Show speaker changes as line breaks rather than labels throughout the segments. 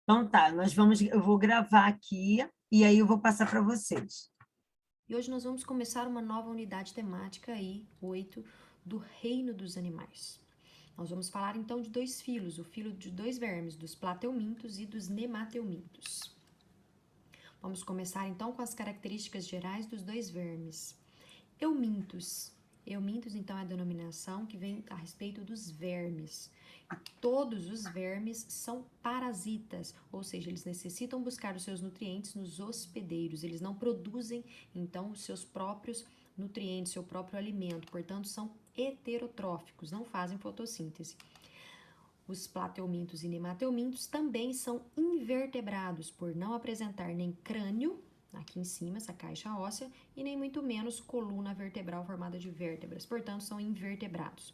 Então tá, eu vou gravar aqui e aí eu vou passar para vocês.
E hoje nós vamos começar uma nova unidade temática aí, 8, do reino dos animais. Nós vamos falar então de dois filos, o filo de dois vermes, dos plateumintos e dos nemateumintos. Vamos começar então com as características gerais dos dois vermes. Eumintos. Eumintos, então, é a denominação que vem a respeito dos vermes. E todos os vermes são parasitas, ou seja, eles necessitam buscar os seus nutrientes nos hospedeiros. Eles não produzem, então, os seus próprios nutrientes, seu próprio alimento. Portanto, são heterotróficos, não fazem fotossíntese. Os plateumintos e nemateumintos também são invertebrados, por não apresentar nem crânio, aqui em cima, essa caixa óssea, e nem muito menos coluna vertebral formada de vértebras, portanto, são invertebrados.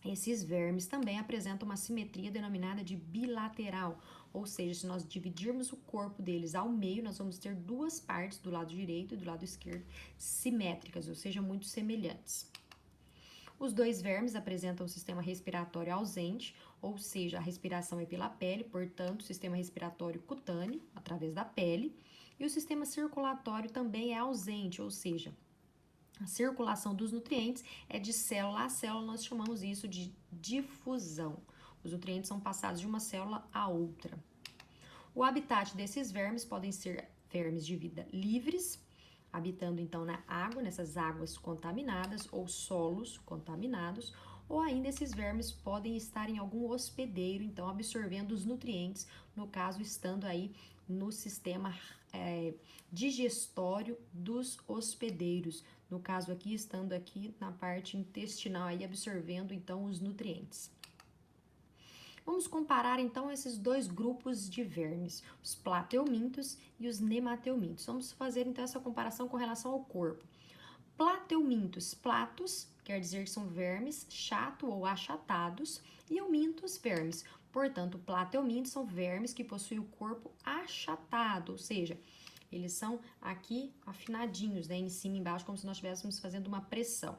Esses vermes também apresentam uma simetria denominada de bilateral, ou seja, se nós dividirmos o corpo deles ao meio, nós vamos ter duas partes, do lado direito e do lado esquerdo, simétricas, ou seja, muito semelhantes. Os dois vermes apresentam um sistema respiratório ausente, ou seja, a respiração é pela pele, portanto, sistema respiratório cutâneo, através da pele, e o sistema circulatório também é ausente, ou seja, a circulação dos nutrientes é de célula a célula, nós chamamos isso de difusão. Os nutrientes são passados de uma célula a outra. O habitat desses vermes podem ser vermes de vida livres, habitando então na água, nessas águas contaminadas ou solos contaminados, ou ainda esses vermes podem estar em algum hospedeiro, então absorvendo os nutrientes, no caso estando aí no sistema digestório dos hospedeiros, no caso aqui estando aqui na parte intestinal aí absorvendo então os nutrientes. Vamos comparar então esses dois grupos de vermes, os plateumintos e os nemateumintos. Vamos fazer então essa comparação com relação ao corpo. Plateumintos, platos, quer dizer que são vermes chato ou achatados, e eumintos, vermes. Portanto, plateumintos são vermes que possuem o corpo achatado, ou seja, eles são aqui afinadinhos, né, em cima e embaixo, como se nós estivéssemos fazendo uma pressão.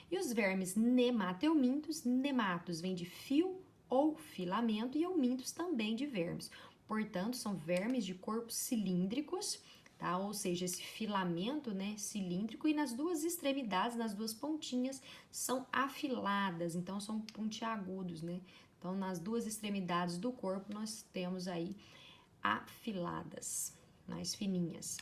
E os vermes nemateumintos, nematos vem de fio ou filamento, e eumintos também de vermes. Portanto, são vermes de corpos cilíndricos, tá? Ou seja, esse filamento, né, cilíndrico, e nas duas extremidades, nas duas pontinhas, são afiladas, então são pontiagudos, né? Então, nas duas extremidades do corpo, nós temos aí afiladas, mais fininhas.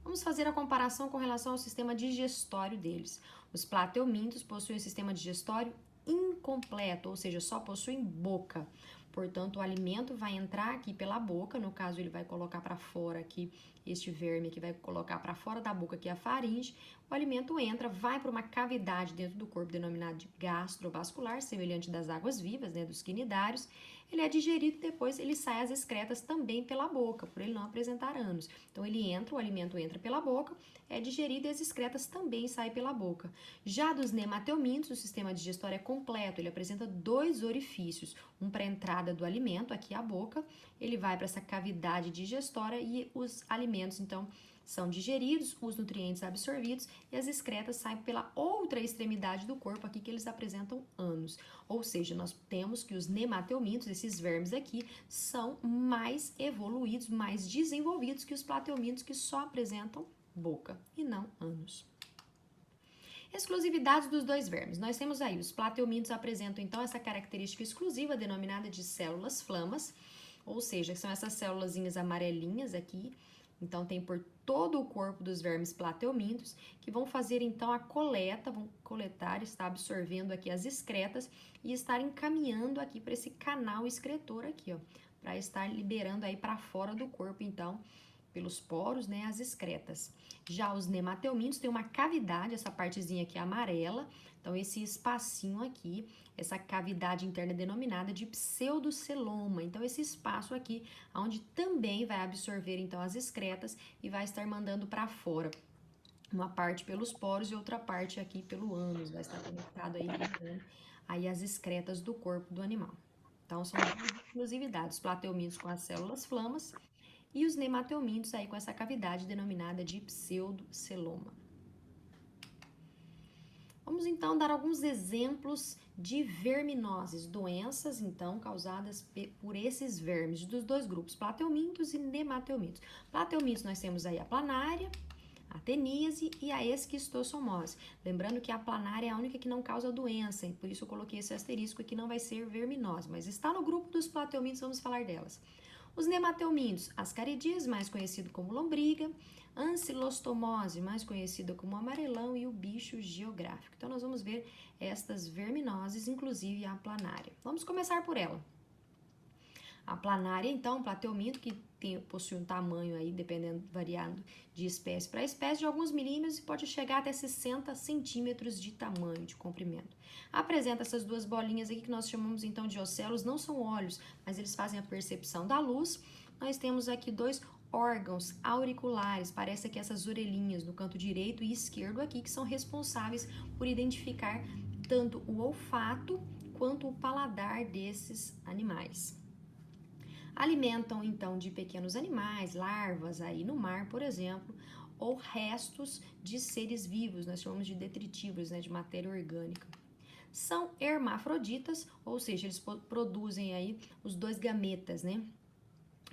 Vamos fazer a comparação com relação ao sistema digestório deles. Os plateumintos possuem um sistema digestório incompleto, ou seja, só possuem boca. Portanto, o alimento vai entrar aqui pela boca, no caso ele vai colocar para fora aqui, este verme aqui vai colocar para fora da boca aqui a faringe, o alimento entra, vai para uma cavidade dentro do corpo denominada de gastrovascular, semelhante das águas vivas, né, dos quinidários. Ele é digerido e depois ele sai as excretas também pela boca, por ele não apresentar ânus. Então ele entra, o alimento entra pela boca, é digerido e as excretas também saem pela boca. Já dos nemateumintos, o sistema digestório é completo, ele apresenta dois orifícios, um para a entrada do alimento, aqui a boca, ele vai para essa cavidade digestória e os alimentos, então, são digeridos, os nutrientes absorvidos e as excretas saem pela outra extremidade do corpo aqui que eles apresentam ânus. Ou seja, nós temos que os nemateumintos, esses vermes aqui, são mais evoluídos, mais desenvolvidos que os plateumintos que só apresentam boca e não ânus. Exclusividades dos dois vermes. Nós temos aí, os plateumintos apresentam então essa característica exclusiva denominada de células flamas, ou seja, são essas célulazinhas amarelinhas aqui, então tem por todo o corpo dos vermes plateumintos, que vão fazer então a coleta, vão coletar, estar absorvendo aqui as excretas e estar encaminhando aqui para esse canal excretor aqui, ó, para estar liberando aí para fora do corpo então, pelos poros, né, as excretas. Já os nemateumintos têm uma cavidade, essa partezinha aqui amarela, então esse espacinho aqui, essa cavidade interna denominada de pseudoceloma. Então esse espaço aqui, onde também vai absorver então as excretas e vai estar mandando para fora. Uma parte pelos poros e outra parte aqui pelo ânus, vai estar conectado aí, né, aí as excretas do corpo do animal. Então são duas exclusividades, plateumintos com as células flamas e os nemateumintos aí com essa cavidade denominada de pseudoceloma. Vamos então dar alguns exemplos de verminoses, doenças, então, causadas por esses vermes, dos dois grupos, plateumintos e nematelmintos. Plateumintos nós temos aí a planária, a teníase e a esquistossomose. Lembrando que a planária é a única que não causa doença, e por isso eu coloquei esse asterisco aqui, não vai ser verminose, mas está no grupo dos plateumintos, vamos falar delas. Os nematelmintos, ascaridias, mais conhecido como lombriga, ancilostomose, mais conhecida como amarelão, e o bicho geográfico. Então, nós vamos ver estas verminoses, inclusive a planária. Vamos começar por ela. A planária, então, plateuminto, que possui um tamanho aí, dependendo, variando de espécie para espécie, de alguns milímetros e pode chegar até 60 centímetros de tamanho, de comprimento. Apresenta essas duas bolinhas aqui que nós chamamos então de ocelos, não são olhos, mas eles fazem a percepção da luz. Nós temos aqui dois órgãos auriculares, parece que essas orelhinhas no canto direito e esquerdo aqui, que são responsáveis por identificar tanto o olfato quanto o paladar desses animais. Alimentam então de pequenos animais, larvas aí no mar, por exemplo, ou restos de seres vivos, nós chamamos de detritívoros, né, de matéria orgânica. São hermafroditas, ou seja, eles produzem aí os dois gametas, né,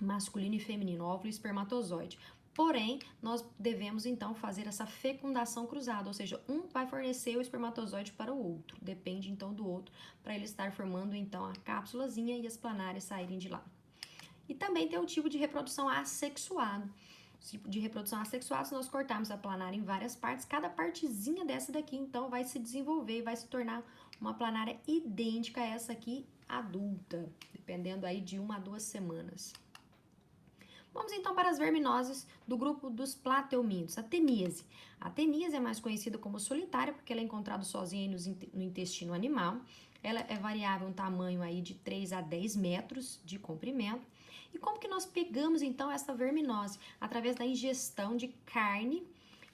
masculino e feminino, óvulo e espermatozoide. Porém, nós devemos então fazer essa fecundação cruzada, ou seja, um vai fornecer o espermatozoide para o outro, depende então do outro, para ele estar formando então a cápsulazinha e as planárias saírem de lá. E também tem o tipo de reprodução assexuado. O tipo de reprodução assexuada, se nós cortarmos a planária em várias partes, cada partezinha dessa daqui, então, vai se desenvolver e vai se tornar uma planária idêntica a essa aqui, adulta, dependendo aí de 1 a 2 semanas. Vamos então para as verminoses do grupo dos plateumintos, a teníase. A teníase é mais conhecida como solitária, porque ela é encontrada sozinha no intestino animal. Ela é variável em tamanho aí de 3 a 10 metros de comprimento. E como que nós pegamos então essa verminose? Através da ingestão de carne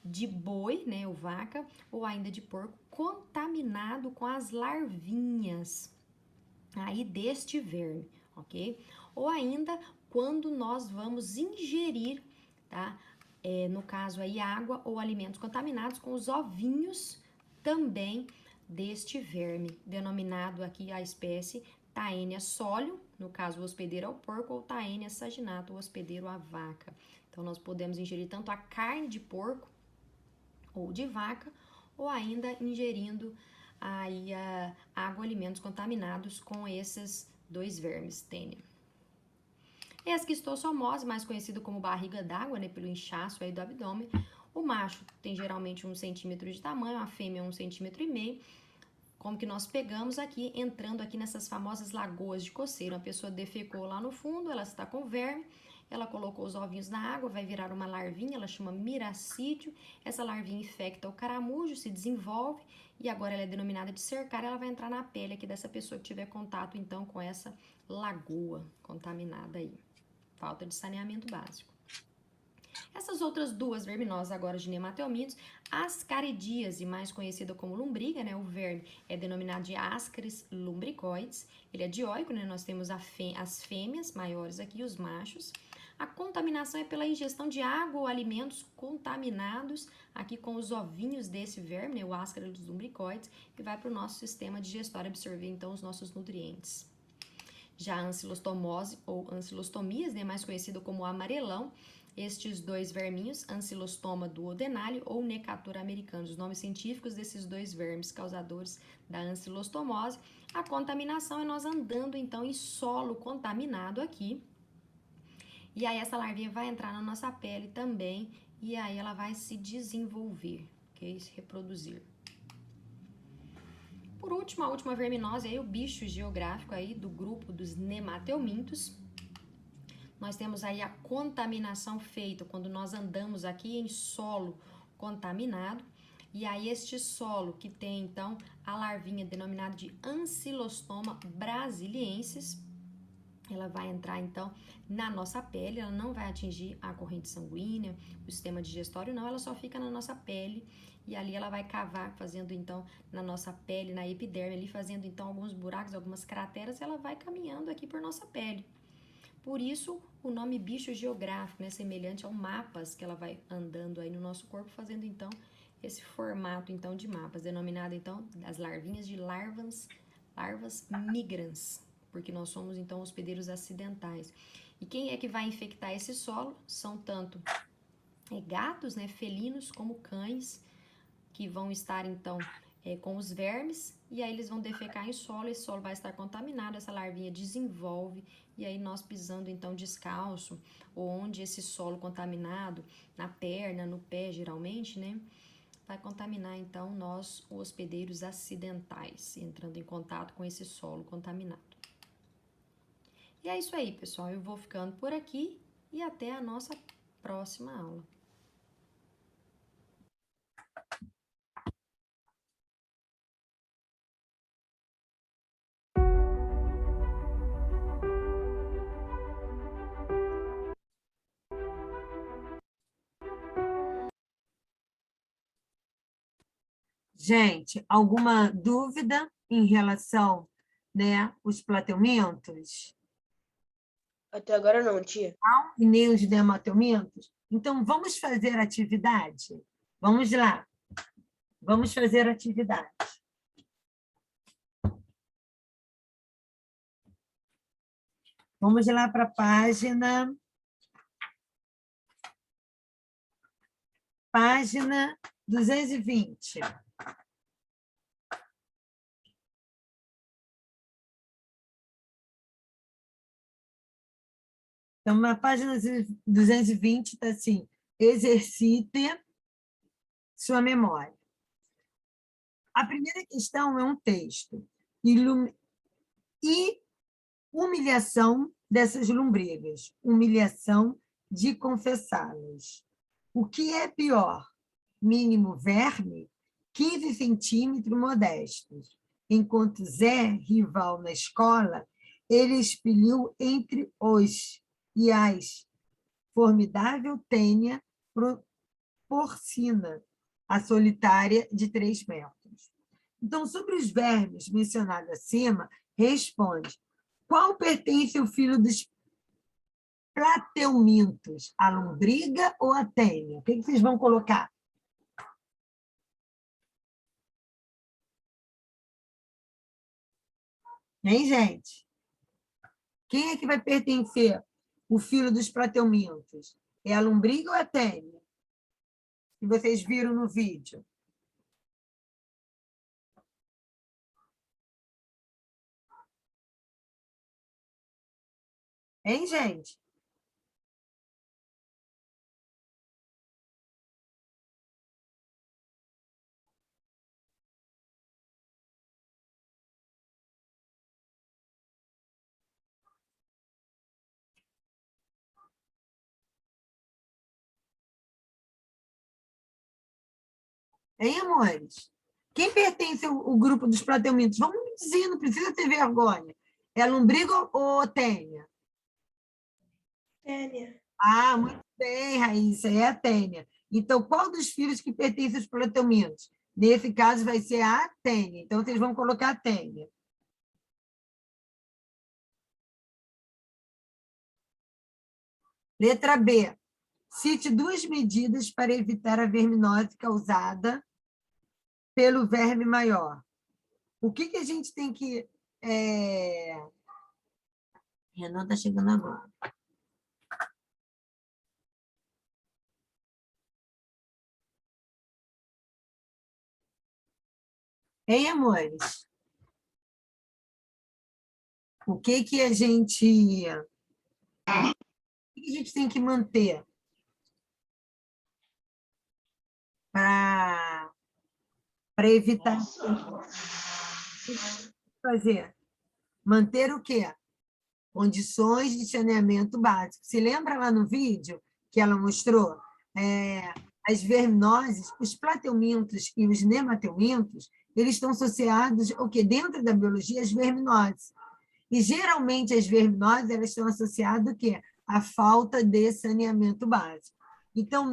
de boi, né, ou vaca, ou ainda de porco, contaminado com as larvinhas aí deste verme, ok? Ou ainda quando nós vamos ingerir, tá? No caso aí, água ou alimentos contaminados com os ovinhos também deste verme, denominado aqui a espécie Taenia solium, no caso o hospedeiro ao porco, ou Taenia saginato, o hospedeiro à vaca. Então, nós podemos ingerir tanto a carne de porco ou de vaca, ou ainda ingerindo aí a água, alimentos contaminados com esses dois vermes, Taenia. Esquistossomose, mais conhecido como barriga d'água, né, pelo inchaço aí do abdômen. O macho tem geralmente 1 centímetro de tamanho, a fêmea 1,5 centímetros. Como que nós pegamos aqui, entrando aqui nessas famosas lagoas de coceira. Uma pessoa defecou lá no fundo, ela está com verme, ela colocou os ovinhos na água, vai virar uma larvinha, ela chama miracídio. Essa larvinha infecta o caramujo, se desenvolve e agora ela é denominada de cercar, ela vai entrar na pele aqui dessa pessoa que tiver contato então com essa lagoa contaminada aí. Falta de saneamento básico. Essas outras duas verminosas agora de nematelmintos, ascaridíase, mais conhecida como lombriga, né? O verme é denominado de Ascaris lumbricoides. Ele é dioico, né? Nós temos as fêmeas maiores aqui, os machos. A contaminação é pela ingestão de água ou alimentos contaminados aqui com os ovinhos desse verme, né? O Ascaris lumbricoides, e vai para o nosso sistema digestório absorver então os nossos nutrientes. Já a ancilostomose ou ancilostomias, né? Mais conhecido como amarelão, estes dois verminhos, Ancilostoma duodenale ou Necator americanus, os nomes científicos desses dois vermes causadores da ancilostomose. A contaminação é nós andando então em solo contaminado aqui, e aí essa larvinha vai entrar na nossa pele também, e aí ela vai se desenvolver, ok? Se reproduzir. Por último, a última verminose aí, o bicho geográfico aí do grupo dos nematelmintos. Nós temos aí a contaminação feita quando nós andamos aqui em solo contaminado. E aí este solo que tem então a larvinha denominada de Ancilostoma brasiliensis, ela vai entrar então na nossa pele, ela não vai atingir a corrente sanguínea, o sistema digestório não, ela só fica na nossa pele e ali ela vai cavar, fazendo então na nossa pele, na epiderme, ali fazendo então alguns buracos, algumas crateras, ela vai caminhando aqui por nossa pele. Por isso, o nome bicho geográfico, né, semelhante ao mapas que ela vai andando aí no nosso corpo, fazendo então esse formato então de mapas, denominado então as larvinhas de larvas larvas migrans, porque nós somos, então, hospedeiros acidentais. E quem é que vai infectar esse solo? São tanto gatos, né, felinos, como cães, que vão estar, então, com os vermes, e aí eles vão defecar em solo, esse solo vai estar contaminado, essa larvinha desenvolve, e aí nós pisando, então, descalço, ou onde esse solo contaminado, na perna, no pé, geralmente, né, vai contaminar, então, nós, os hospedeiros acidentais, entrando em contato com esse solo contaminado. E é isso aí, pessoal, eu vou ficando por aqui, e até a nossa próxima aula.
Gente, alguma dúvida em relação, né, os plateumintos?
Até agora não, tia.
E nem os dermateumintos? Então, vamos fazer atividade? Vamos lá. Vamos fazer atividade. Vamos lá para a página 220. Então, na página 220 está assim, exercite sua memória. A primeira questão é um texto. E humilhação dessas lombrigas, humilhação de confessá-las. O que é pior? Mínimo verme, 15 centímetros modestos. Enquanto Zé, rival na escola, ele expeliu entre os e as formidável tênia porcina, a solitária de 3 metros. Então, sobre os vermes mencionados acima, responde: qual pertence ao filho dos plateumintos? A lombriga ou a tênia? O que vocês vão colocar? Hein, gente? Quem é que vai pertencer o filho dos plateumintos? É a lombriga ou a tênia? Que vocês viram no vídeo. Hein, gente? Hein, amores? Quem pertence ao grupo dos plateumintos? Vamos me dizer, não precisa ter vergonha. É a lombriga ou a tênia?
Tênia.
Ah, muito bem, Raíssa, é a tênia. Então, qual dos filhos que pertence aos plateumintos? Nesse caso, vai ser a tênia. Então, vocês vão colocar a tênia. Letra B. Cite 2 medidas para evitar a verminose causada pelo verme maior. O que a gente tem que... Renan está chegando agora. Hein, amores? O que a gente tem que manter para evitar fazer? Manter o quê? Condições de saneamento básico. Se lembra lá no vídeo que ela mostrou? As verminoses, os plateumintos e os nemateumintos, eles estão associados ao que dentro da biologia as verminoses. E geralmente as verminoses elas estão associadas ao quê? A falta de saneamento básico. Então,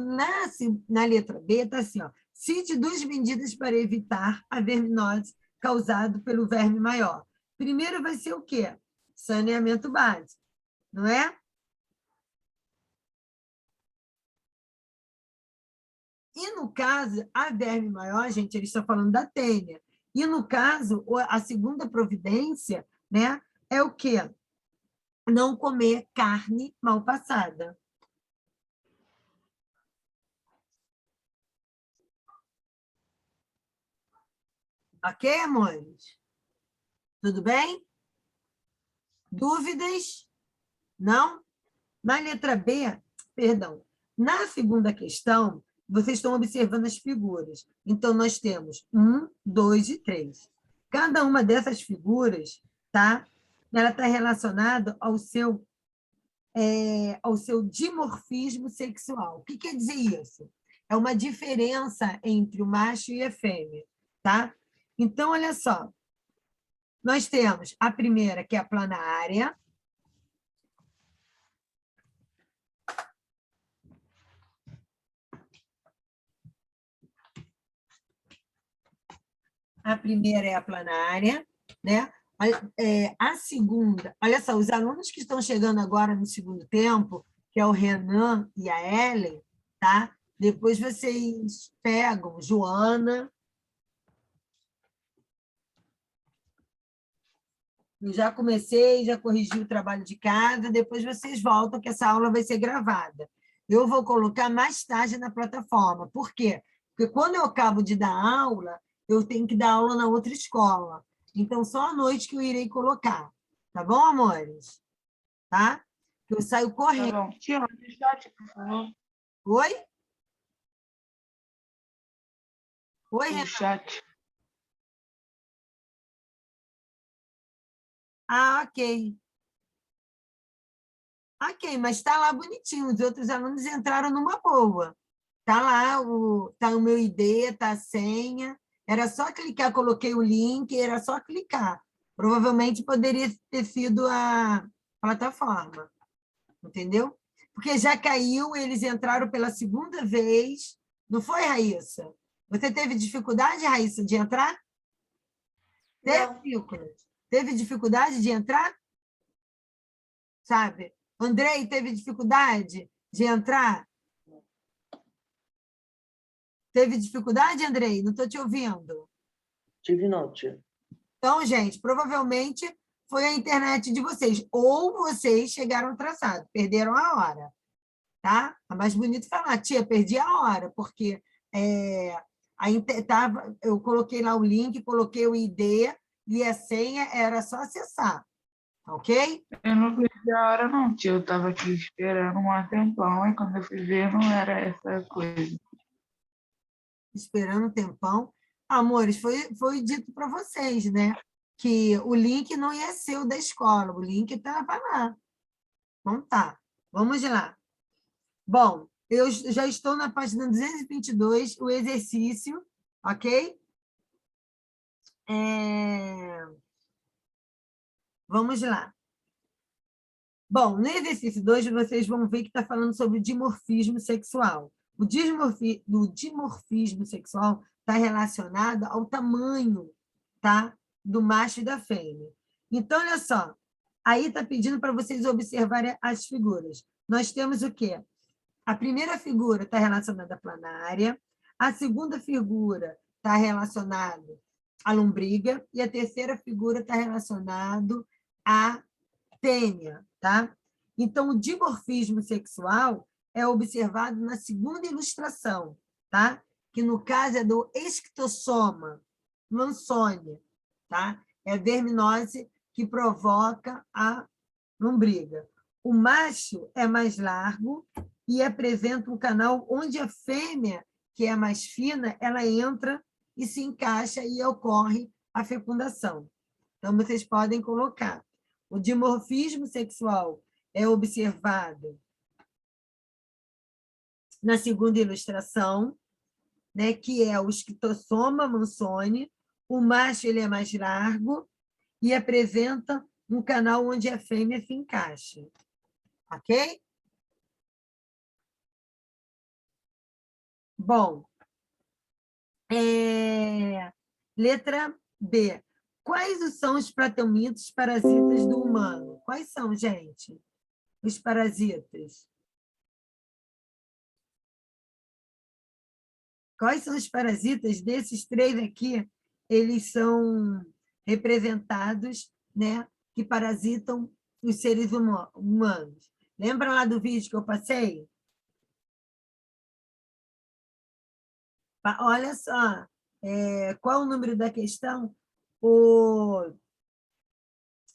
na letra B, está assim, ó, cite 2 medidas para evitar a verminose causada pelo verme maior. Primeiro vai ser o quê? Saneamento básico, não é? E, no caso, a verme maior, gente, eles estão falando da tênia. E, no caso, a segunda providência, né, é o quê? Não comer carne mal passada. Ok, amores? Tudo bem? Dúvidas? Não? Na letra B, perdão, na segunda questão, vocês estão observando as figuras. Então, nós temos 1, 2 e 3. Cada uma dessas figuras, tá? Ela está relacionada ao seu dimorfismo sexual. O que quer dizer isso? É uma diferença entre o macho e a fêmea, tá? Então, olha só. Nós temos a primeira, que é a planária. A primeira é a planária, né? A segunda, olha só, os alunos que estão chegando agora no segundo tempo, que é o Renan e a Ellen, tá? Depois vocês pegam Joana. Eu já comecei, já corrigi o trabalho de casa, depois vocês voltam, que essa aula vai ser gravada. Eu vou colocar mais tarde na plataforma. Por quê? Porque quando eu acabo de dar aula, eu tenho que dar aula na outra escola. Então, só à noite que eu irei colocar. Tá bom, amores? Tá? Eu saio
Tá
correndo.
bom. Tia, olha o chat, por favor.
Oi? Oi,
O
Renan?
chat.
Ah, ok. Ok, mas está lá bonitinho. Os outros alunos entraram numa boa. Está lá tá o meu ID, está a senha. Era só clicar, coloquei o link, era só clicar. Provavelmente poderia ter sido a plataforma, entendeu? Porque já caiu, eles entraram pela segunda vez. Não foi, Raíssa? Você teve dificuldade, Raíssa, de entrar? Teve,
Não.
Nicolas? Teve dificuldade de entrar? Sabe? Andrei teve dificuldade de entrar? Teve dificuldade, Andrei? Não estou te ouvindo.
Tive não, tia.
Então, gente, provavelmente foi a internet de vocês. Ou vocês chegaram atrasados, perderam a hora. Tá? É mais bonito falar, tia, perdi a hora, porque eu coloquei lá o link, coloquei o ID e a senha era só acessar. Ok?
Eu não perdi a hora, não, tia. Eu tava aqui esperando um tempão, e quando eu fui ver, não era essa coisa.
Esperando um tempão. Amores, foi dito para vocês, né? Que o link não ia ser o da escola, o link estava lá. Então tá, vamos lá. Bom, eu já estou na página 222, o exercício, ok? Vamos lá. Bom, no exercício 2, vocês vão ver que está falando sobre o dimorfismo sexual. O dimorfismo sexual está relacionado ao tamanho, tá, do macho e da fêmea. Então, olha só, aí está pedindo para vocês observarem as figuras. Nós temos o quê? A primeira figura está relacionada à planária, a segunda figura está relacionada à lombriga e a terceira figura está relacionada à tênia, tá? Então, o dimorfismo sexual é observado na segunda ilustração, tá? Que, no caso, é do esquistossoma mansoni, tá? É a verminose que provoca a lombriga. O macho é mais largo e apresenta um canal onde a fêmea, que é mais fina, ela entra e se encaixa e ocorre a fecundação. Então, vocês podem colocar. O dimorfismo sexual é observado na segunda ilustração, né, que é o esquistossoma mansoni. O macho ele é mais largo e apresenta um canal onde a fêmea se encaixa. Ok? Bom, letra B. Quais são os plateumintos parasitas do humano? Quais são, gente? Os parasitas. Quais são os parasitas desses três aqui eles são representados, né, que parasitam os seres humanos. Lembra lá do vídeo que eu passei? Olha só, qual o número da questão?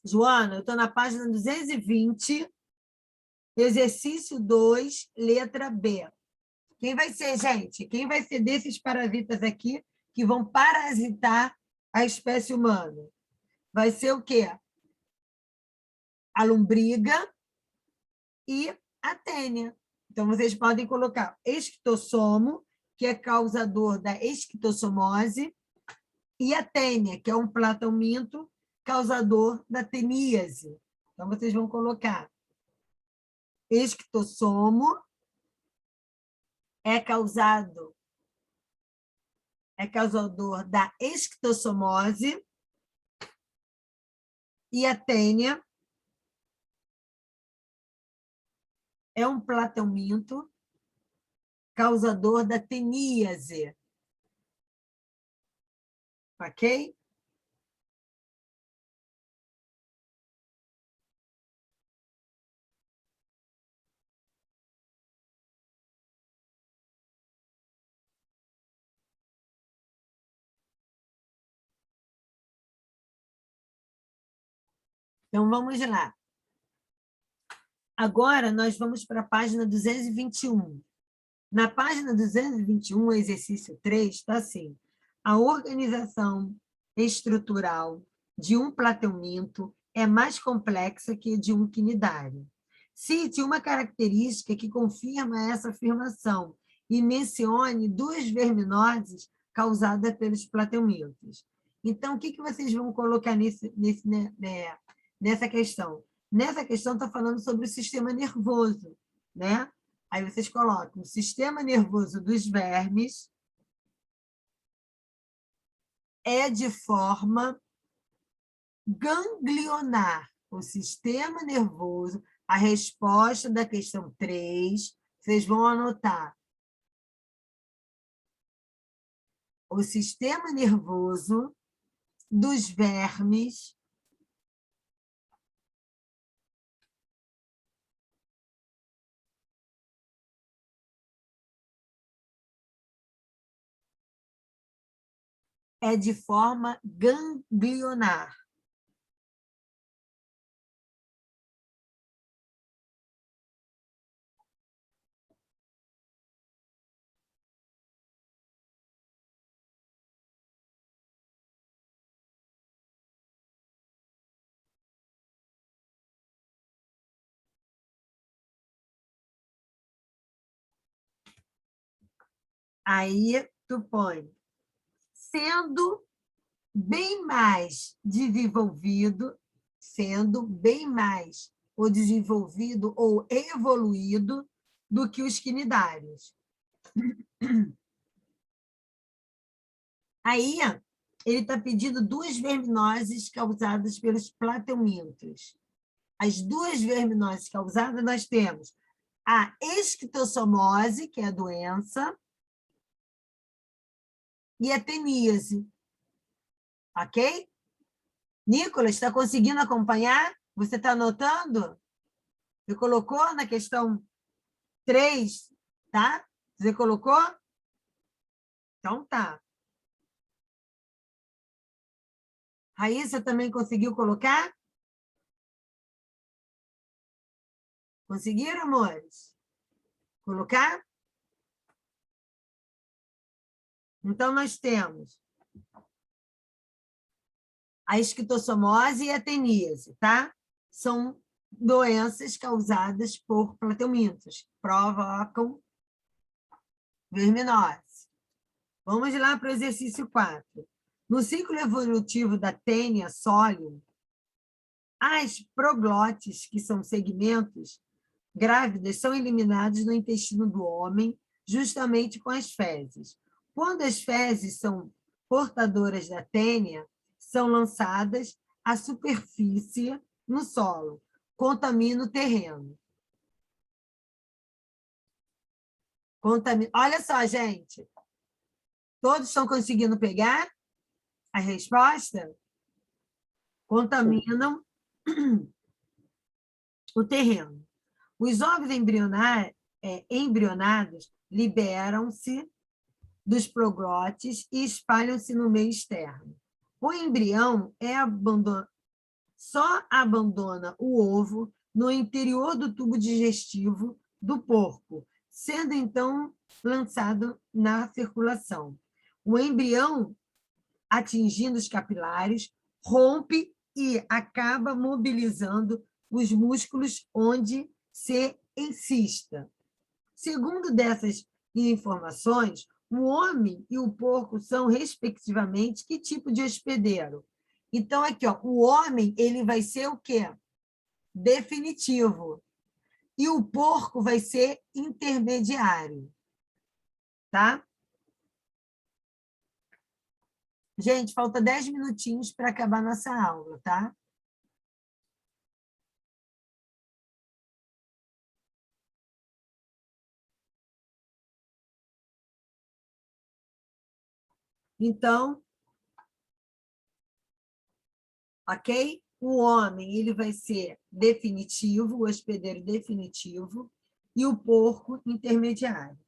Joana, eu estou na página 220, exercício 2, letra B. Quem vai ser, gente? Quem vai ser desses parasitas aqui que vão parasitar a espécie humana? Vai ser o quê? A lombriga e a tênia. Então, vocês podem colocar esquitossomo, que é causador da esquistossomose, e a tênia, que é um platelminto causador da teníase. Então, vocês vão colocar esquitossomo é causador da esquistossomose e a tênia é um platelminto causador da teníase. Ok? Então, vamos lá. Agora, nós vamos para a página 221. Na página 221, o exercício 3, está assim. A organização estrutural de um platelminto é mais complexa que a de um quinidário. Cite uma característica que confirma essa afirmação e mencione duas verminoses causadas pelos platelmintos. Então, o que vocês vão colocar nessa questão? Nessa questão está falando sobre o sistema nervoso, né? Aí vocês colocam o sistema nervoso dos vermes é de forma ganglionar. O sistema nervoso, a resposta da questão 3, vocês vão anotar. O sistema nervoso dos vermes é de forma ganglionar. Aí, tu põe, sendo bem mais desenvolvido ou desenvolvido ou evoluído do que os quinidários. Aí, ele está pedindo duas verminoses causadas pelos platelmintos. As duas verminoses causadas, nós temos a esquistossomose, que é a doença, e a teníase. Ok? Nicolas, está conseguindo acompanhar? Você está anotando? Você colocou na questão 3, tá? Você colocou? Então tá. Raíssa também conseguiu colocar? Conseguiram, amores? Colocar? Então, nós temos a esquistossomose e a teníase, tá? São doenças causadas por platelmintos, provocam verminose. Vamos lá para o exercício 4. No ciclo evolutivo da tênia sólido, as proglotes, que são segmentos grávidas, são eliminados no intestino do homem, justamente com as fezes. Quando as fezes são portadoras da tênia, são lançadas à superfície no solo, contamina o terreno. Olha só, gente. Todos estão conseguindo pegar? a resposta? Contaminam o terreno. Os ovos embrionados liberam-se dos proglotes e espalham-se no meio externo. O embrião só abandona o ovo no interior do tubo digestivo do porco, sendo então lançado na circulação. O embrião, atingindo os capilares, rompe e acaba mobilizando os músculos onde se insista. Segundo dessas informações, o homem e o porco são, respectivamente, que tipo de hospedeiro? Então, aqui, ó, o homem ele vai ser o quê? Definitivo. E o porco vai ser intermediário. Tá? Gente, falta 10 minutinhos para acabar nossa aula, tá? Então, ok? O homem ele vai ser definitivo, o hospedeiro definitivo, e o porco intermediário.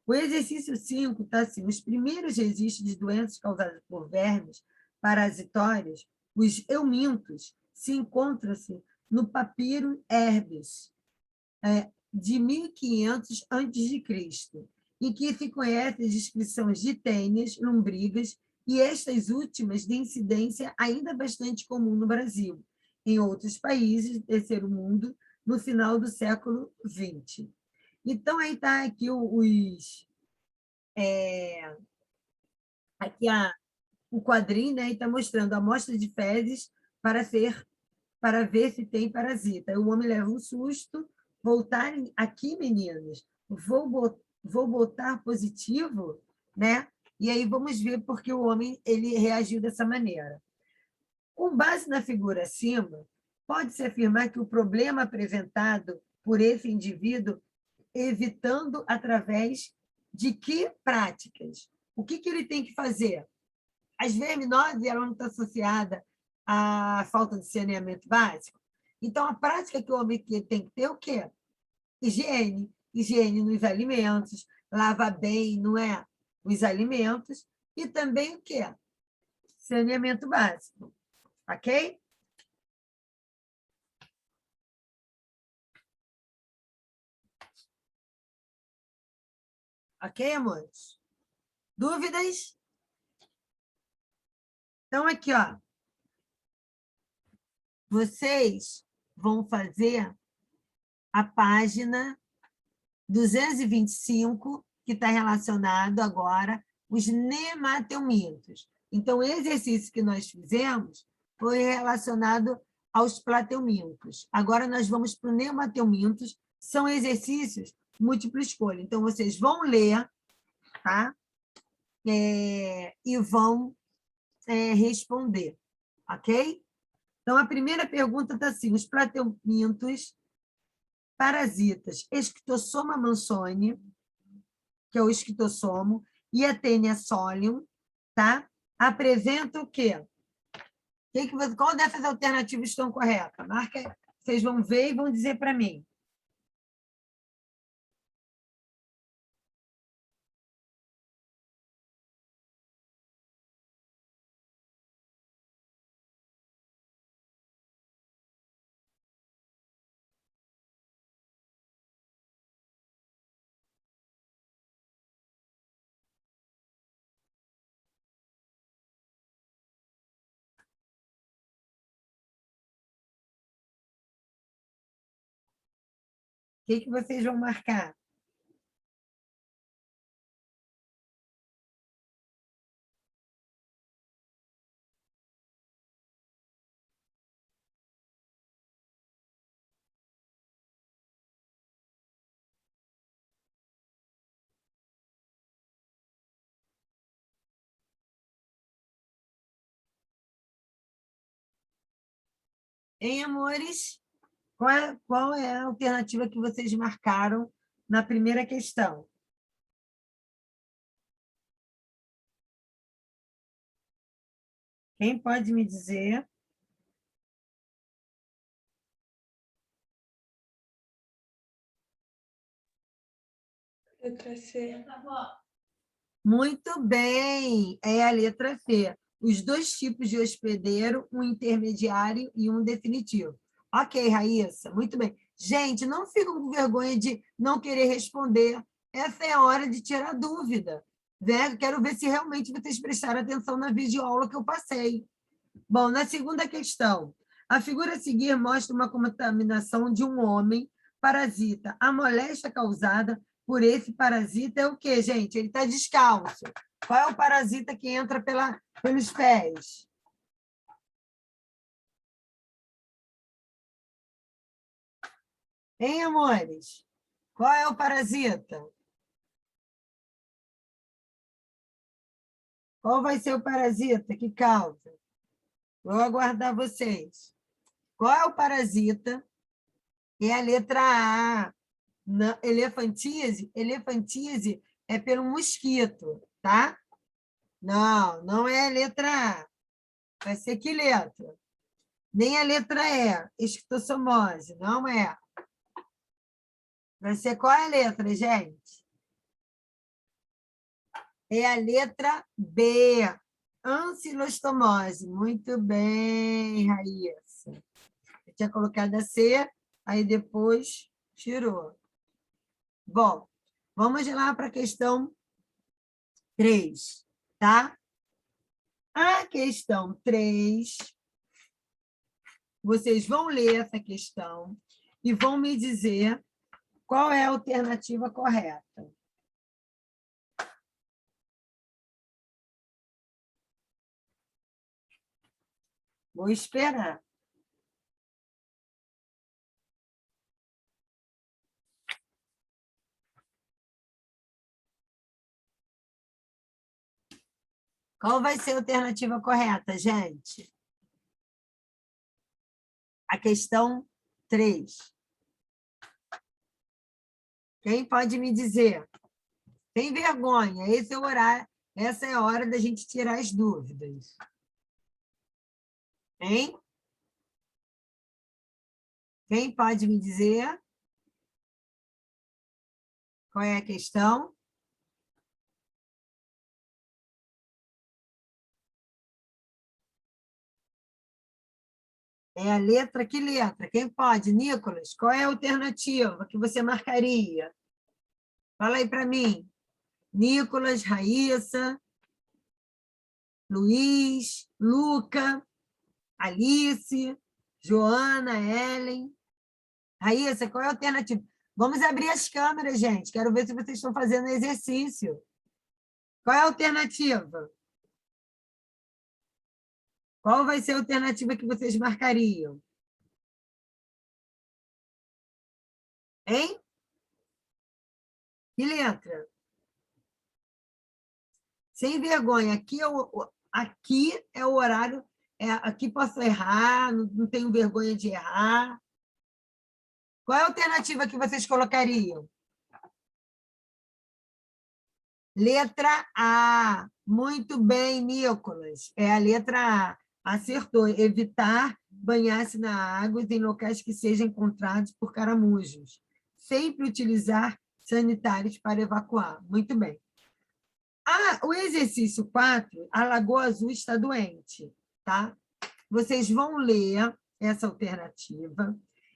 O exercício 5 está assim: os primeiros registros de doenças causadas por vermes parasitórios, os eumintos, se encontram-se no papiro Herbes, de 1500 a.C., em que se conhecem as descrições de tênias, lombrigas, e estas últimas de incidência ainda bastante comum no Brasil, em outros países do terceiro mundo, no final do século XX. Então, aí está aqui o quadrinho, né? E está mostrando a amostra de fezes para ver se tem parasita. O homem leva um susto. Voltarem aqui, meninas, vou botar positivo, né? E aí vamos ver porque o homem ele reagiu dessa maneira. Com base na figura acima, pode-se afirmar que o problema apresentado por esse indivíduo, evitando através de que práticas? O que ele tem que fazer? As verminoses ela não está associada à falta de saneamento básico. Então, a prática que o homem tem que ter é o quê? Higiene. Higiene nos alimentos, lava bem, não é? Os alimentos. E também o quê? Saneamento básico. Ok? Ok, amores? Dúvidas? Então, aqui, ó. Vocês vão fazer a página 225, que está relacionado agora os nemateumintos. Então, o exercício que nós fizemos foi relacionado aos plateumintos. Agora, nós vamos para os nemateumintos, são exercícios múltipla escolha. Então, vocês vão ler, tá? E vão responder, ok? Então, a primeira pergunta está assim: os plateumintos parasitas Esquistossoma mansoni, que é o esquitossomo, e a Taenia solium, tá? Apresenta o quê? Qual dessas alternativas estão corretas? Marca, vocês vão ver e vão dizer para mim. O que vocês vão marcar? Hein, amores? Qual é a alternativa que vocês marcaram na primeira questão? Quem pode me dizer?
Letra C.
Muito bem, é a letra C. Os dois tipos de hospedeiro, um intermediário e um definitivo. Ok, Raíssa, muito bem. Gente, não ficam com vergonha de não querer responder. Essa é a hora de tirar dúvida. Né? Quero ver se realmente vocês prestaram atenção na videoaula que eu passei. Bom, na segunda questão, a figura a seguir mostra uma contaminação de um homem parasita. A moléstia causada por esse parasita é o quê, gente? Ele está descalço. Qual é o parasita que entra pelos pés? Hein, amores? Qual é o parasita? Qual vai ser o parasita que causa? Vou aguardar vocês. Qual é o parasita? É a letra A. Elefantise? Elefantise é pelo mosquito, tá? Não, não é a letra A. Vai ser que letra? Nem a letra E. Esquistossomose, não é. Vai ser qual é a letra, gente? É a letra B. Ancilostomose. Muito bem, Raíssa. Eu tinha colocado a C, aí depois tirou. Bom, vamos lá para a questão 3, tá? A questão 3, vocês vão ler essa questão e vão me dizer qual é a alternativa correta. Vou esperar. Qual vai ser a alternativa correta, gente? A questão 3. Quem pode me dizer? Sem vergonha, esse é o horário, essa é a hora da gente tirar as dúvidas. Hein? Quem pode me dizer? Qual é a questão? É a letra, que letra? Quem pode? Nicolas, qual é a alternativa que você marcaria? Fala aí para mim. Nicolas, Raíssa, Luiz, Luca, Alice, Joana, Ellen. Raíssa, qual é a alternativa? Vamos abrir as câmeras, gente. Quero ver se vocês estão fazendo exercício. Qual é a alternativa? Qual vai ser a alternativa que vocês marcariam? Hein? Que letra? Sem vergonha. Aqui é o horário. Aqui posso errar, não tenho vergonha de errar. Qual é a alternativa que vocês colocariam? Letra A. Muito bem, Nicolas. É a letra A. Acertou. Evitar banhar-se na água em locais que sejam encontrados por caramujos. Sempre utilizar sanitários para evacuar. Muito bem. O exercício 4, a Lagoa Azul está doente. Tá? Vocês vão ler essa alternativa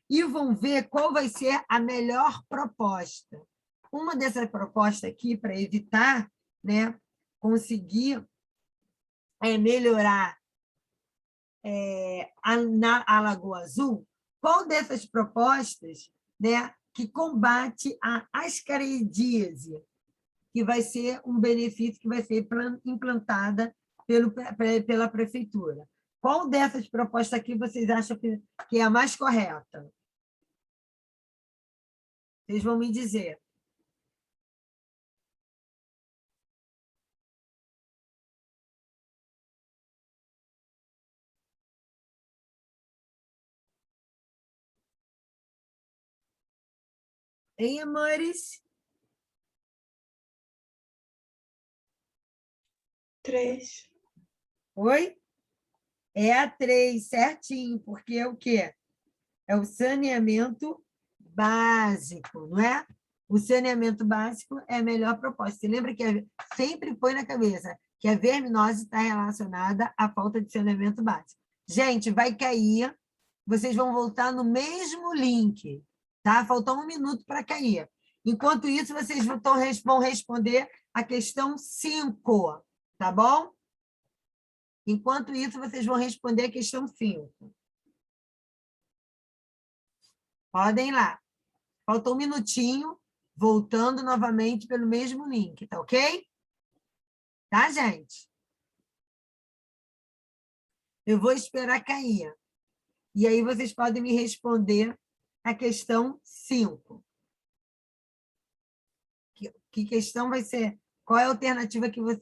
e vão ver qual vai ser a melhor proposta. Uma dessas propostas aqui, para evitar, né, conseguir melhorar a Lagoa Azul, qual dessas propostas, né, que combate a ascaridíase, que vai ser um benefício que vai ser implantada pela prefeitura. Qual dessas propostas aqui vocês acham que é a mais correta? Vocês vão me dizer. Hein, amores?
3.
Oi? É a 3, certinho, porque é o quê? É o saneamento básico, não é? O saneamento básico é a melhor proposta. Você lembra que sempre põe na cabeça que a verminose está relacionada à falta de saneamento básico. Gente, vai cair, vocês vão voltar no mesmo link, tá? Faltou 1 minuto para cair. Enquanto isso, vocês vão responder a questão 5, tá bom? Enquanto isso, vocês vão responder a questão 5. Podem ir lá. Faltou 1 minutinho, voltando novamente pelo mesmo link, tá ok? Tá, gente? Eu vou esperar cair. E aí vocês podem me responder a questão 5. Que questão vai ser? Qual é a alternativa que você